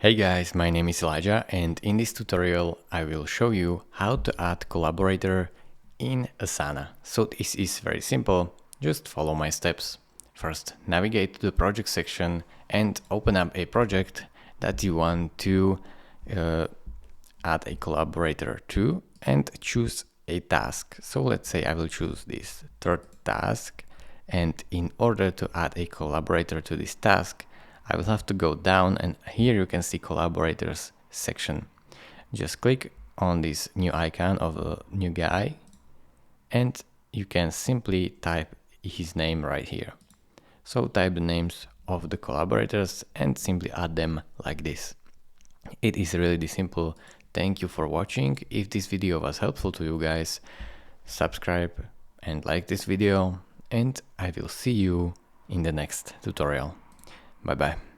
Hey guys, my name is Elijah, and in this tutorial I will show you how to add Collaborator in Asana. So this is very simple, just follow my steps. First, navigate to the project section and open up a project that you want to add a collaborator to, and choose a task. So let's say I will choose this third task, and in order to add a collaborator to this task, I will have to go down, and here you can see Collaborators section. Just click on this new icon of a new guy, and you can simply type his name right here. So type the names of the collaborators and simply add them like this. It is really simple. Thank you for watching. If this video was helpful to you guys, subscribe and like this video, and I will see you in the next tutorial. Bye bye.